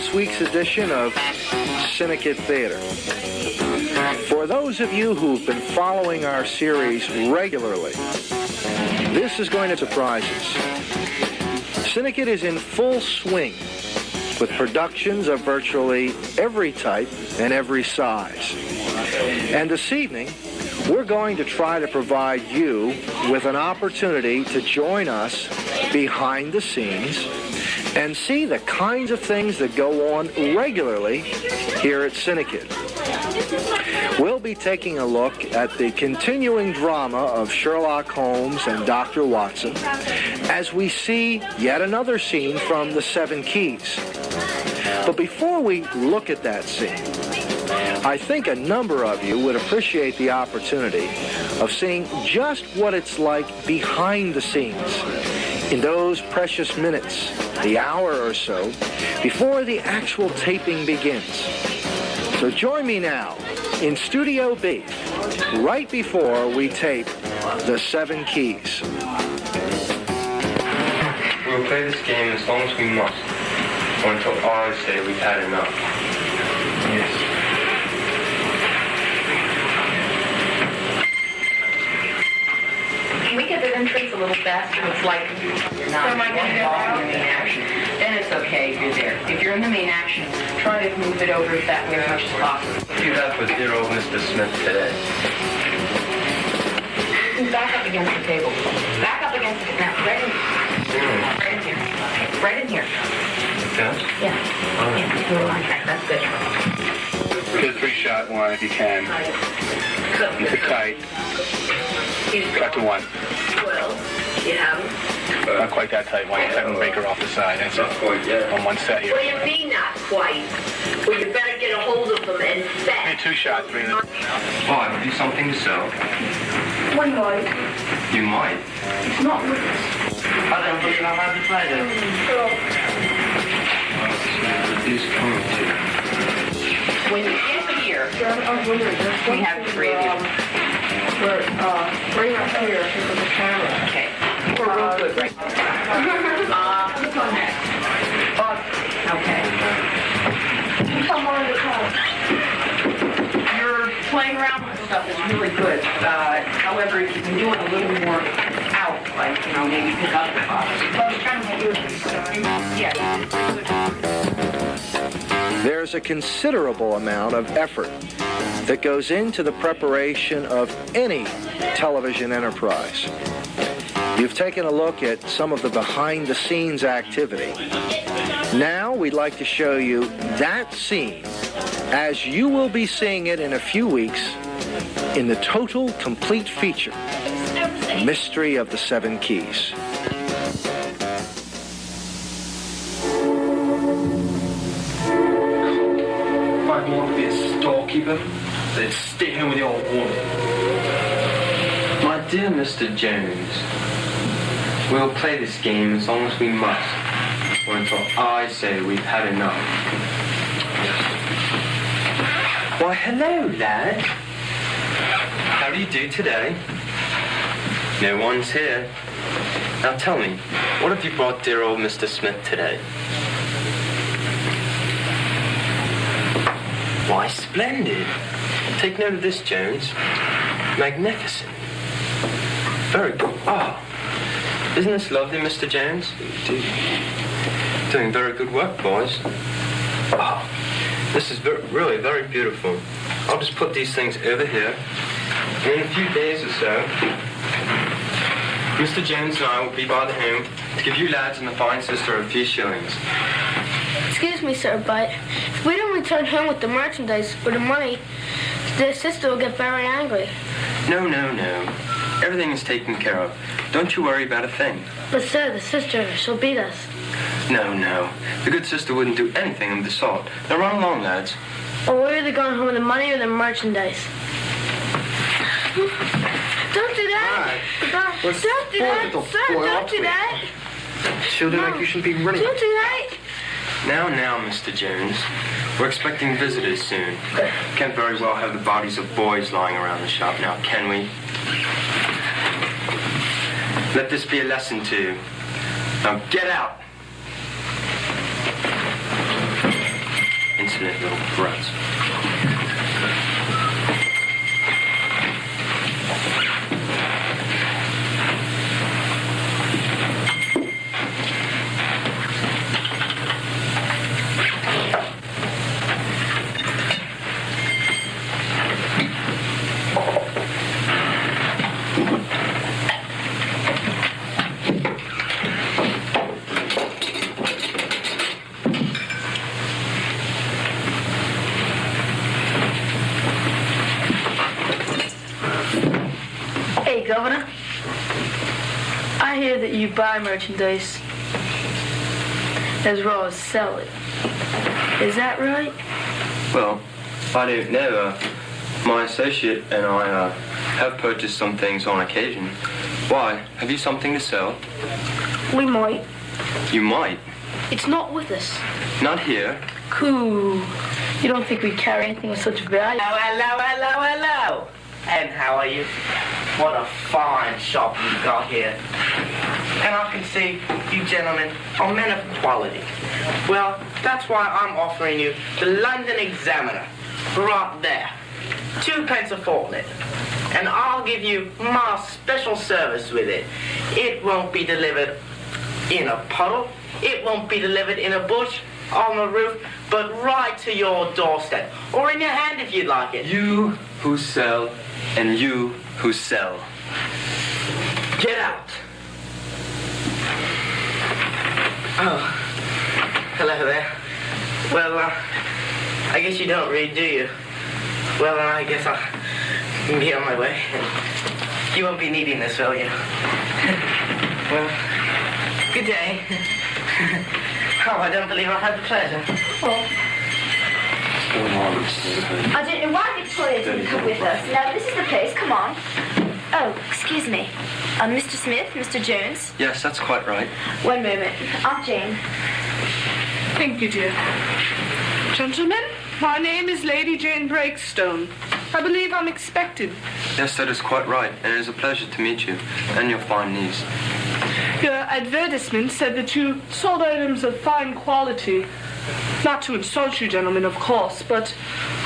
this week's edition of CINEKYD Theater. For those of you who've been following our series regularly, this is going to surprise us. CINEKYD is in full swing with productions of virtually every type and every size. And this evening, we're going to try to provide you with an opportunity to join us behind the scenes and see the kinds of things that go on regularly here at CINEKYD. We'll be taking a look at the continuing drama of Sherlock Holmes and Dr. Watson as we see yet another scene from the Seven Keys. But before we look at that scene, I think a number of you would appreciate the opportunity of seeing just what it's like behind the scenes in those precious minutes, the hour or so, before the actual taping begins. So join me now in Studio B, right before we tape the Seven Keys. We'll play this game as long as we must, or until I say we've had enough. Yes. Can we get the entrance a little faster? It's like you're not in the main action. Then it's okay if you're there. If you're in the main action, try to move it over that way as much as possible. Do that with dear old Mr. Smith today. Back up against the table. Back up against it. Now, right in here. Right in here. Right in here. Yes? Yeah. Yeah. Do it like that. That's good. Get a three-shot one if you can. Keep it tight. Cut to one. Well, you haven't. Not quite that tight. One. Kevin Baker off the side. That's it. On one set here. What do you mean not quite? Well, you better get a hold of them and Maybe bet. two-shot, three. Oh, I will do something to sew. One might. You might. It's not with us. I don't think I'll have to play them. These coming to. When you get here, we have three of you. Bring up here for the camera. Okay. We're real good right now. Okay. Come on the car. Your playing around with stuff is really good. However, if you can do it a little more out, like, maybe pick up the box. Yeah. There's a considerable amount of effort that goes into the preparation of any television enterprise. You've taken a look at some of the behind-the-scenes activity. Now we'd like to show you that scene as you will be seeing it in a few weeks in the total complete feature, Mystery of the Seven Keys. If I want to be a storekeeper, then stay home with the old woman. My dear Mr. Jones, we'll play this game as long as we must, or until I say we've had enough. Why, hello, lad. How do you do today? No one's here. Now tell me, what have you brought dear old Mr. Smith today? Why, splendid. Take note of this, Jones. Magnificent. Very good. Oh, isn't this lovely, Mr. Jones? Doing very good work, boys. Oh, this is really very beautiful. I'll just put these things over here. And in a few days or so, Mr. Jones and I will be by the home to give you lads and the fine sister a few shillings. Excuse me, sir, but if we don't return home with the merchandise or the money, the sister will get very angry. No, no, no. Everything is taken care of. Don't you worry about a thing. But, sir, the sister, she'll beat us. No, no. The good sister wouldn't do anything of the sort. Now run along, lads. Or we're either going home with the money or the merchandise. Don't do that! Don't do that, sir! Don't do that! Children like you shouldn't be running. Don't do that! Now, Mr. Jones. We're expecting visitors soon. Can't very well have the bodies of boys lying around the shop now, can we? Let this be a lesson to you. Now get out! inconsiderate little brats. Hey, Governor. I hear that you buy merchandise as well as sell it. Is that right? Well, I don't know. My associate and I have purchased some things on occasion. Why? Have you something to sell? We might. You might. It's not with us. Not here. Cool. You don't think we carry anything of such value? Hello. And how are you? What a fine shop you've got here. And I can see you gentlemen are men of quality. Well, that's why I'm offering you the London Examiner. Right there. 2 pence a fortnight. And I'll give you my special service with it. It won't be delivered in a puddle. It won't be delivered in a bush, on the roof, but right to your doorstep. Or in your hand if you'd like it. You who sell and you who sell. Get out. Oh. Hello there. Well, I guess you don't read, do you? Well, I guess I'll be on my way. You won't be needing this, will you? Well, good day. Oh, I don't believe I've had the pleasure. Oh. I didn't invite Victoria to come with us. No, this is the place. Come on. Oh, excuse me. Mr. Smith, Mr. Jones. Yes, that's quite right. One moment. I'm Jane. Thank you, dear. Gentlemen, my name is Lady Jane Breakstone. I believe I'm expected. Yes, that is quite right, and it is a pleasure to meet you and your fine niece. Your advertisement said that you sold items of fine quality. Not to insult you, gentlemen, of course, but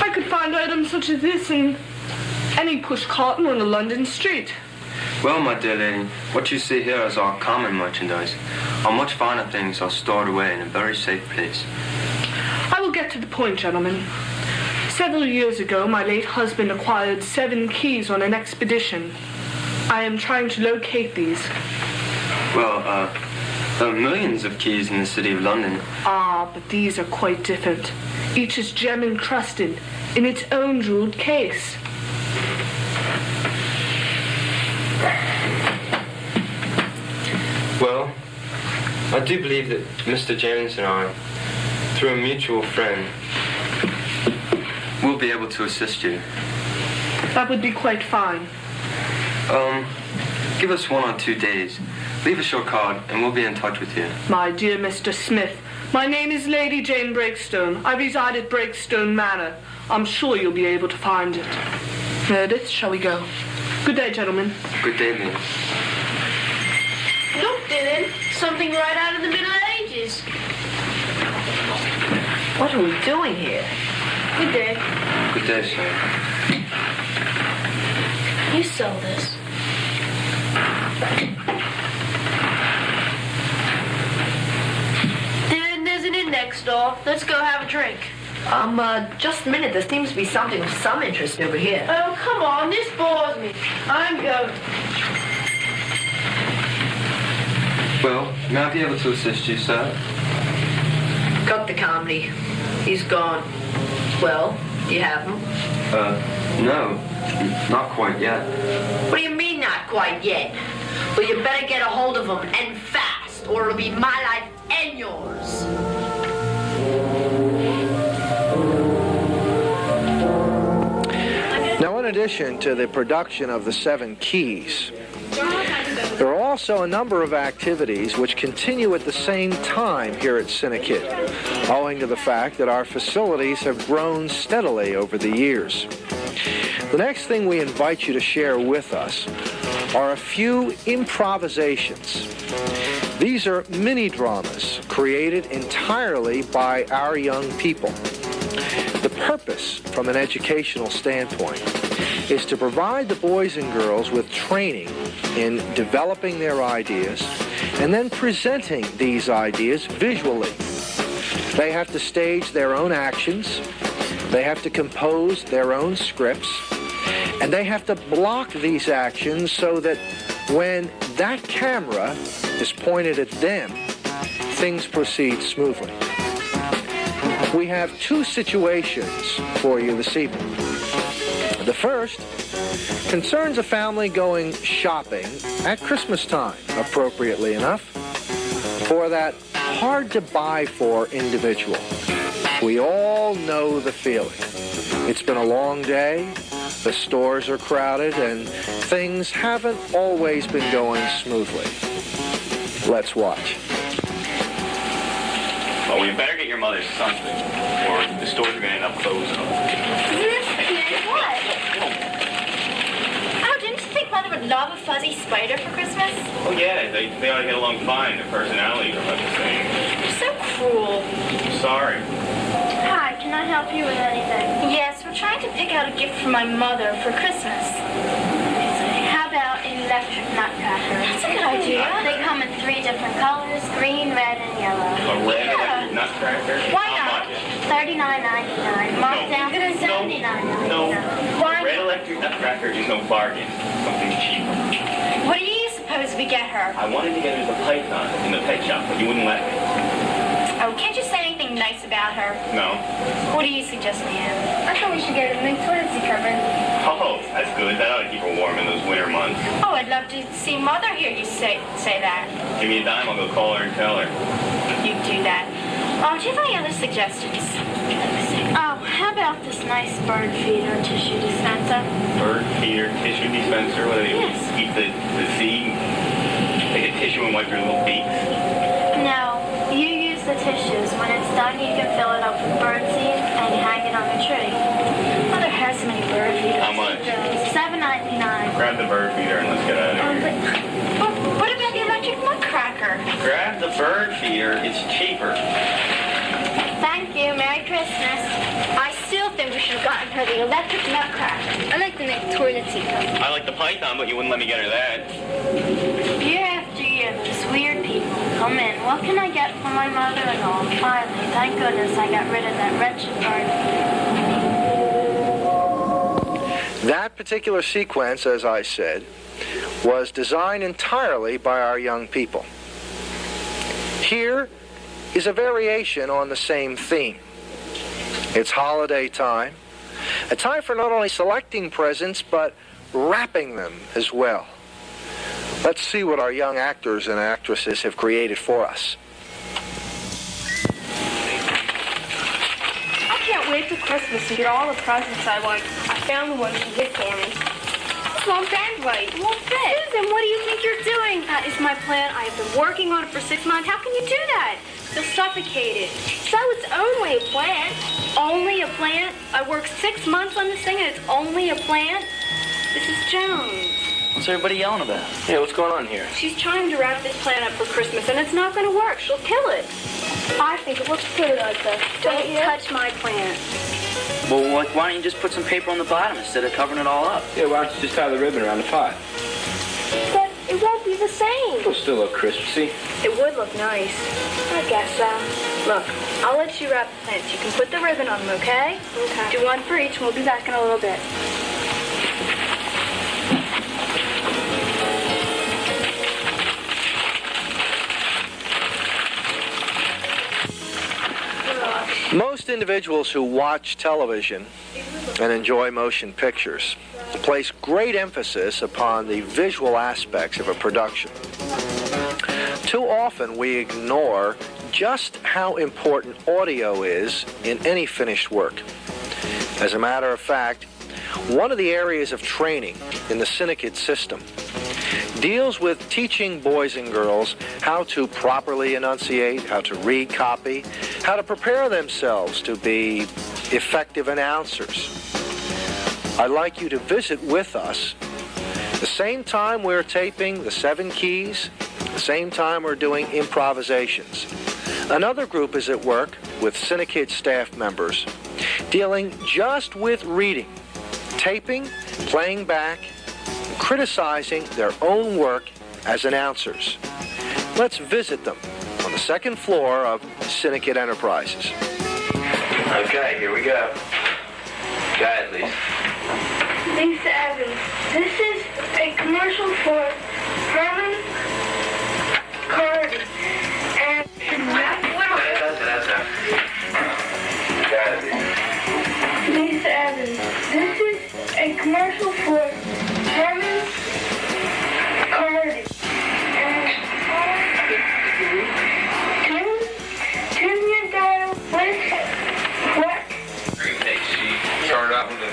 I could find items such as this in any push carton on a London street. Well, my dear lady, what you see here is our common merchandise. Our much finer things are stored away in a very safe place. I will get to the point, gentlemen. Several years ago, my late husband acquired 7 keys on an expedition. I am trying to locate these. Well, there are millions of keys in the city of London. Ah, but these are quite different. Each is gem encrusted in its own jeweled case. Well, I do believe that Mr. Jones and I, through a mutual friend, will be able to assist you. That would be quite fine. Give us 1 or 2 days. Leave us your card and we'll be in touch with you. My dear Mr. Smith, my name is Lady Jane Breakstone. I reside at Breakstone Manor. I'm sure you'll be able to find it. Meredith, shall we go? Good day, gentlemen. Good day, Lee. Look, Dylan. Something right out of the Middle Ages. What are we doing here? Good day. Good day, sir. You sell this. Dylan, there's an index store. Let's go have a drink. Just a minute. There seems to be something of some interest over here. Oh, come on. This bores me. I'm going. Well, may I be able to assist you, sir? Cut the comedy. He's gone. Well, you have him? No. Not quite yet. What do you mean not quite yet? Well, you better get a hold of him, and fast, or it'll be my life and yours. Now, in addition to the production of the 7 keys, there are also a number of activities which continue at the same time here at CINEKYD, owing to the fact that our facilities have grown steadily over the years. The next thing we invite you to share with us are a few improvisations. These are mini-dramas created entirely by our young people. purpose from an educational standpoint is to provide the boys and girls with training in developing their ideas and then presenting these ideas visually. They have to stage their own actions, they have to compose their own scripts, and they have to block these actions so that when that camera is pointed at them, things proceed smoothly. We have two situations for you this evening. The first concerns a family going shopping at Christmas time, appropriately enough, for that hard-to-buy-for individual. We all know the feeling. It's been a long day, the stores are crowded, and things haven't always been going smoothly. Let's watch. Well, we better get your mother something, or the stores are going to end up closing. What? Oh, didn't you think Mother would love a fuzzy spider for Christmas? Oh, yeah, they ought to get along fine. Their personalities are about the same. You're so cruel. Sorry. Hi, can I help you with anything? Yes, we're trying to pick out a gift for my mother for Christmas. How about an electric nutcracker? That's a good idea. They come in 3 different colors, green, red, and yellow. A red electric nutcracker? Why How not? much? $39.99. Marked down to $79.99. No. Why? A red electric nutcracker is no bargain. Something cheaper. What do you suppose we get her? I wanted to get her the python in the pet shop, but you wouldn't let me. Oh, can't you say anything nice about her? No. What do you suggest, Leanne? I thought we should get her the new toiletry cover. Oh, that's good. That ought to keep her warm in those winter months. Oh, I'd love to see Mother hear you say that. Give me a dime, I'll go call her and tell her. You do that. Oh, do you have any other suggestions? Oh, how about this nice bird feeder tissue dispenser? Bird feeder tissue dispenser? What do they Yes. keep the seed? Take a tissue and wipe your little beaks? No, you use the tissues. When it's done, you can fill it up with bird seed and hang it on the tree. Mother has so many bird feeders. How much? $7.99. Grab the bird feeder and let's get out of here. But what about the electric nutcracker? Grab the bird feeder. It's cheaper. Thank you. Merry Christmas. I still think we should have gotten her the electric nutcracker. I like the new toiletry cover. I like the python, but you wouldn't let me get her that. Year after year, these weird people come in. What can I get for my mother-in-law? Finally, thank goodness I got rid of that wretched bird feeder. That particular sequence, as I said, was designed entirely by our young people. Here is a variation on the same theme. It's holiday time, a time for not only selecting presents, but wrapping them as well. Let's see what our young actors and actresses have created for us. I can't wait till Christmas to get all the presents I want. I found the ones you did for me. This won't bend right. It won't fit. Susan, what do you think you're doing? That is my plan. I have been working on it for 6 months. How can you do that? You'll suffocate it. So it's only a plant. Only a plant? I worked 6 months on this thing and it's only a plant? This is Jones. What's everybody yelling about? Yeah, what's going on here? She's trying to wrap this plant up for Christmas and it's not going to work. She'll kill it. I think it looks good like this. Don't touch my plant. Well, why don't you just put some paper on the bottom instead of covering it all up? Yeah, why don't you just tie the ribbon around the pot? But it won't be the same. It'll still look Christmassy. It would look nice. I guess so. Look, I'll let you wrap the plants. You can put the ribbon on them, okay? Okay. Do one for each and we'll be back in a little bit. Most individuals who watch television and enjoy motion pictures place great emphasis upon the visual aspects of a production. Too often we ignore just how important audio is in any finished work. As a matter of fact, one of the areas of training in the CINEKYD system deals with teaching boys and girls how to properly enunciate, how to read copy, how to prepare themselves to be effective announcers. I'd like you to visit with us the same time we're taping the 7 keys, the same time we're doing improvisations. Another group is at work with CINEKYD staff members, dealing just with reading, taping, playing back, and criticizing their own work as announcers. Let's visit them on the second floor of CINEKYD Enterprises. Okay, here we go. Go ahead, Lisa. Lisa Evans, this is a commercial for Herman Cardi. And Lisa Evans, this is a commercial for Herman Cardi. And tune your dial with what? She started out with the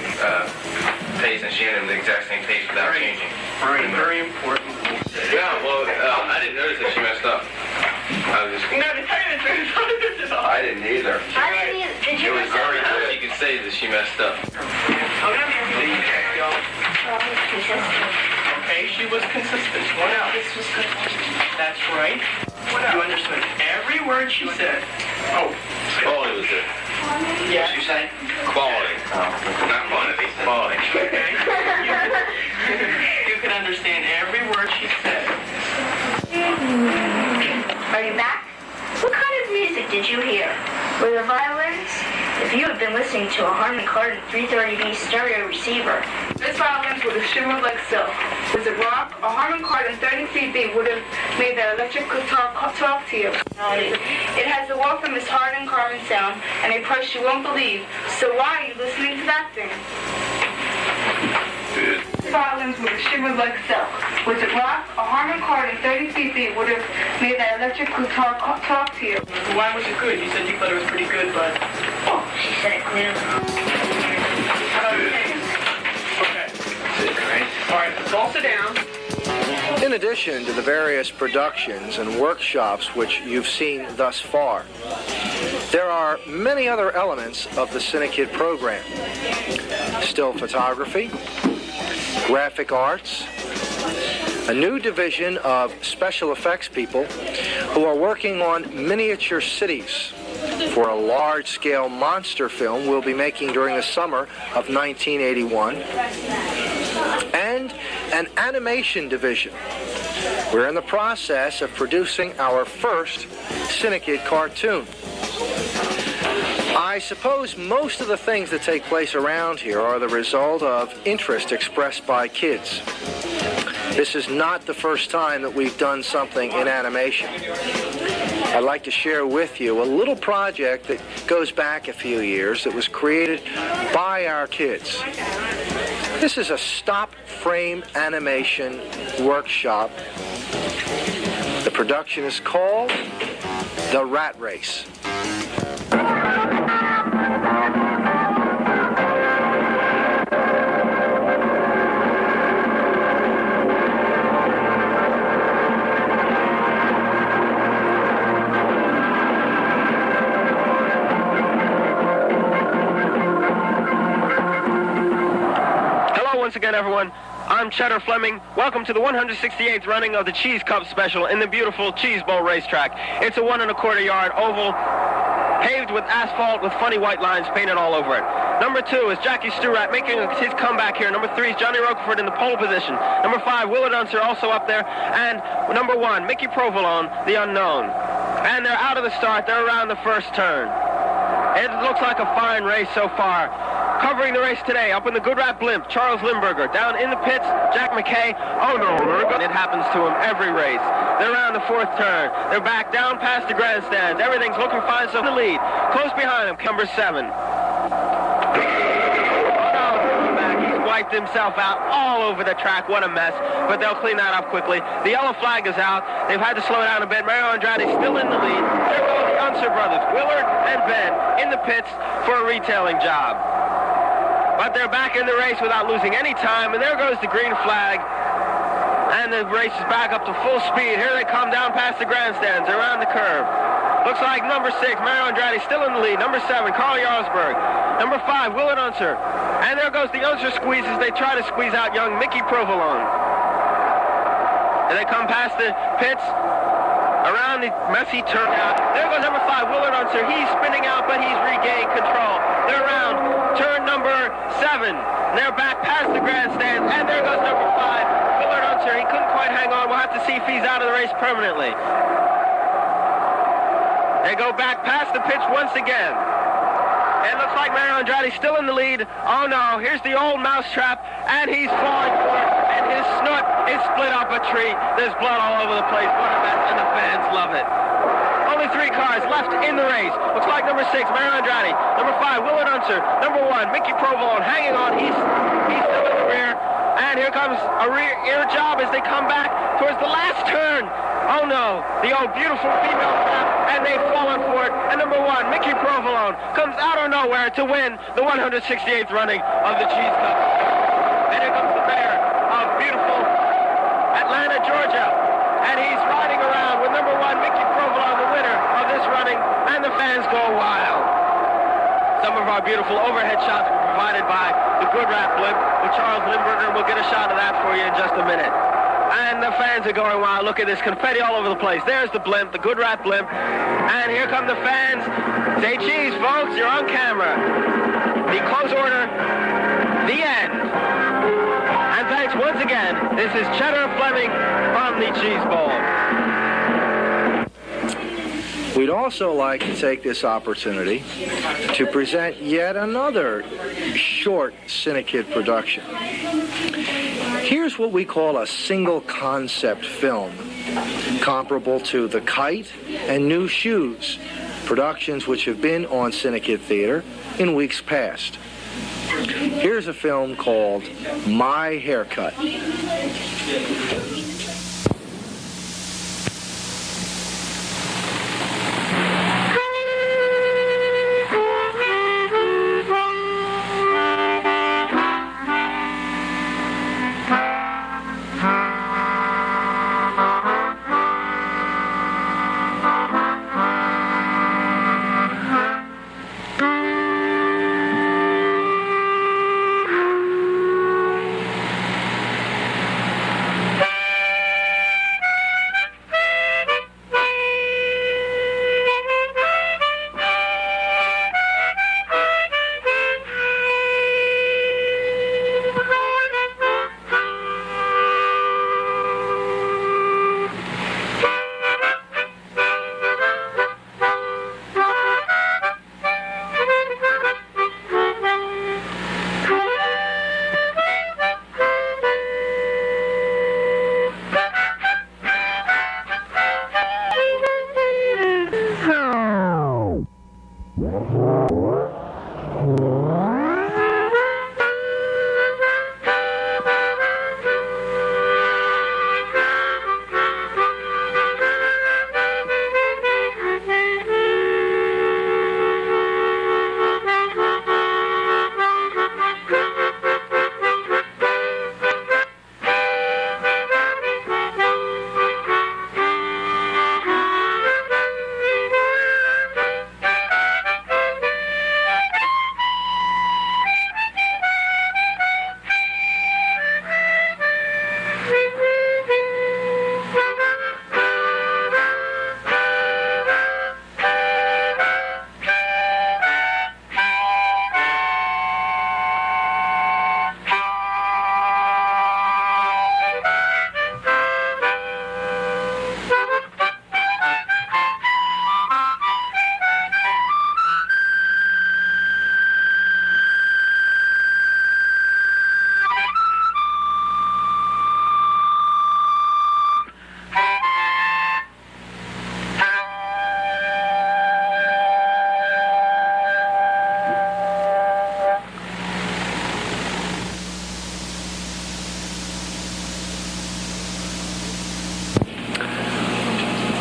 pace, and she ended with the exact same pace without changing. Very important. Yeah, well, I didn't notice that she messed up. I was just... No, to tell you the truth, I didn't either. I didn't either. Did you? It was very good. You could say that she messed up. Okay, she was consistent. What else? This was good. That's right. What else? You understood every word she said. Oh. Quality was good. Yeah. What you say? Quality. Oh. Not quantity. Quality. Okay. You could understand every word she said. Are you back? What kind of music did you hear? Were there violins? If you had been listening to a Harman Kardon 330B stereo receiver. This violins would have shimmered like silk. Was it rock? A Harman Kardon 33B would have made that electric guitar talk to you. It has the world famous Harman Kardon sound and a price you won't believe. So why are you listening to that thing? This violins would have shimmered like silk. Was it rock? A Harman Kardon 33B would have made that electric guitar talk to you. Why was it good? You said you thought it was pretty good, but... Oh, she said it clearly. Okay. All right, let's all sit down. In addition to the various productions and workshops which you've seen thus far, there are many other elements of the CINEKYD program. Still photography, graphic arts, a new division of special effects people who are working on miniature cities for a large-scale monster film we'll be making during the summer of 1981, and an animation division. We're in the process of producing our first CINEKYD cartoon. I suppose most of the things that take place around here are the result of interest expressed by kids. This is not the first time that we've done something in animation. I'd like to share with you a little project that goes back a few years that was created by our kids. This is a stop frame animation workshop. The production is called The Rat Race. Once again, everyone, I'm Cheddar Fleming. Welcome to the 168th running of the Cheese Cup Special in the beautiful Cheese Bowl racetrack. It's a 1 1/4 yard oval, paved with asphalt with funny white lines painted all over it. Number 2 is Jackie Stewart making his comeback here. Number 3 is Johnny Rokeford in the pole position. Number 5, Willard Unser also up there. And number 1, Mickey Provolone, the unknown. And they're out of the start. They're around the first turn. It looks like a fine race so far. Covering the race today, up in the Good Rat Blimp, Charles Limburger. Down in the pits, Jack McKay. Oh no, it happens to him every race. They're around the 4th turn. They're back down past the grandstands. Everything's looking fine, so in the lead. Close behind him, number 7. Wiped himself out all over the track. What a mess. But they'll clean that up quickly. The yellow flag is out. They've had to slow down a bit. Mario Andrade still in the lead. There go the Unser brothers, Willard and Ben, in the pits for a retailing job. But they're back in the race without losing any time. And there goes the green flag. And the race is back up to full speed. Here they come down past the grandstands, around the curve. Looks like number 6, Mario Andrade, still in the lead. Number 7, Carl Jarlsberg. Number 5, Willard Unser. And there goes the Unser squeeze as they try to squeeze out young Mickey Provolone. And they come past the pits. around the messy turnout. There goes number 5, Willard Unser. He's spinning out, but he's regained control. They're around turn number 7. They're back past the grandstands, and there goes number 5, Willard Unser. He couldn't quite hang on. We'll have to see if he's out of the race permanently. They go back past the pitch once again. It looks like Mario Andretti's still in the lead. Oh no, here's the old mousetrap, and he's falling for it, and his snoot is split up a tree. There's blood all over the place. What a mess, and the fans love it. Only 3 cars left in the race. Looks like number 6, Mario Andretti. Number 5, Willard Unser. Number 1, Mickey Provolone hanging on. He's still in the rear. And here comes a rear job as they come back towards the last turn. Oh no, the old beautiful female trap, and they've fallen for it. And number 1, Mickey Provolone, comes out of nowhere to win the 168th running of the Cheese Cup. And here comes the mayor of beautiful Atlanta, Georgia. And he's riding around with number 1, Mickey Provolone, the winner of this running, and the fans go wild. Some of our beautiful overhead shots were provided by the Good Rap blimp with Charles Lindbergher. We'll get a shot of that for you in just a minute. And the fans are going wild. Look at this confetti all over the place. There's the blimp, the Good Rap blimp. And here come the fans. Say cheese, folks. You're on camera. The close order. The end. And thanks once again. This is Cheddar Fleming from the Cheese Bowl. We'd also like to take this opportunity to present yet another short CINEKYD production. Here's what we call a single concept film, comparable to The Kite and New Shoes, productions which have been on CINEKYD Theater in weeks past. Here's a film called My Haircut.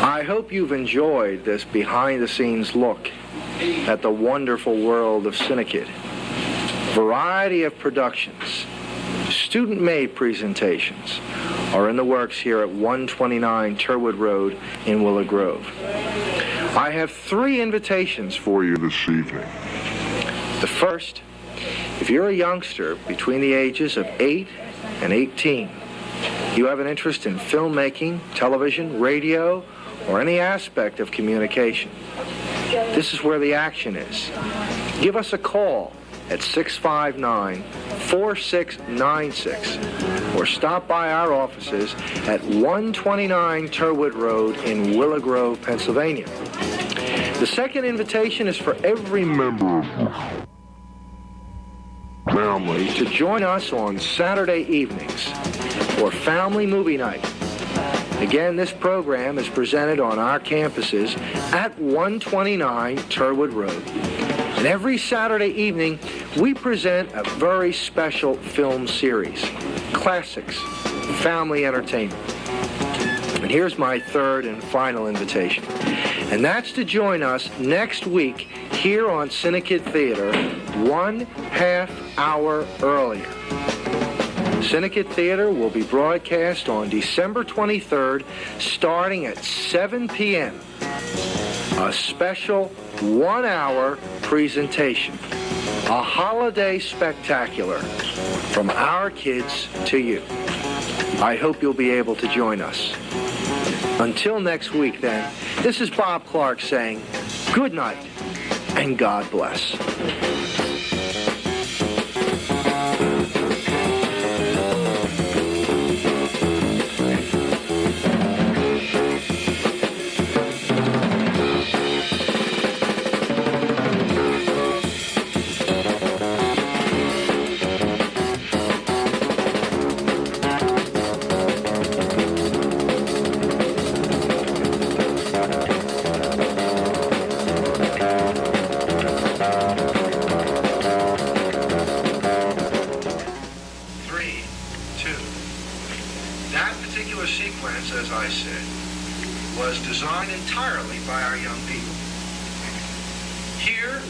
I hope you've enjoyed this behind-the-scenes look at the wonderful world of CINEKYD. Variety of productions, student-made presentations are in the works here at 129 Turwood Road in Willow Grove. I have 3 invitations for you this evening. The first, if you're a youngster between the ages of 8 and 18, you have an interest in filmmaking, television, radio, or any aspect of communication. This is where the action is. Give us a call at 659-4696 or stop by our offices at 129 Turwood Road in Willow Grove, Pennsylvania. The second invitation is for every member of the family to join us on Saturday evenings for family movie night. Again, this program is presented on our campuses at 129 Turwood Road. And every Saturday evening, we present a very special film series, Classics, Family Entertainment. And here's my third and final invitation. And that's to join us next week here on CINEKYD Theater 1/2 hour earlier. CINEKYD Theater will be broadcast on December 23rd starting at 7 p.m. A special 1-hour presentation, a holiday spectacular from our kids to you. I hope you'll be able to join us. Until next week, then, this is Bob Clark saying good night and God bless. 2. That particular sequence, as I said, was designed entirely by our young people. Here,